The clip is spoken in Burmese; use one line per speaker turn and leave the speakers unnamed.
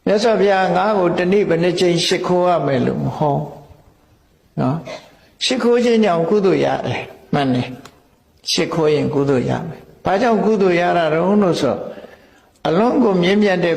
မြတ်စွာဘုရားငါ့ကိုတဏိဘယ်နှချိန်ရှ िख ိုးရမယ်လို့မဟောနော်ရှ िख ိုးခြင်းကြောင့်ကုသိုလ်ရတယ်မှန်တယ်ရှ िख ိုးရင်ကုသိုလ်ရမယ်ဘာကြောင့်ကုသိုလ်ရတာတော့လို့ဆိုအလွန်ကိုမြင့်မြတ်တဲ့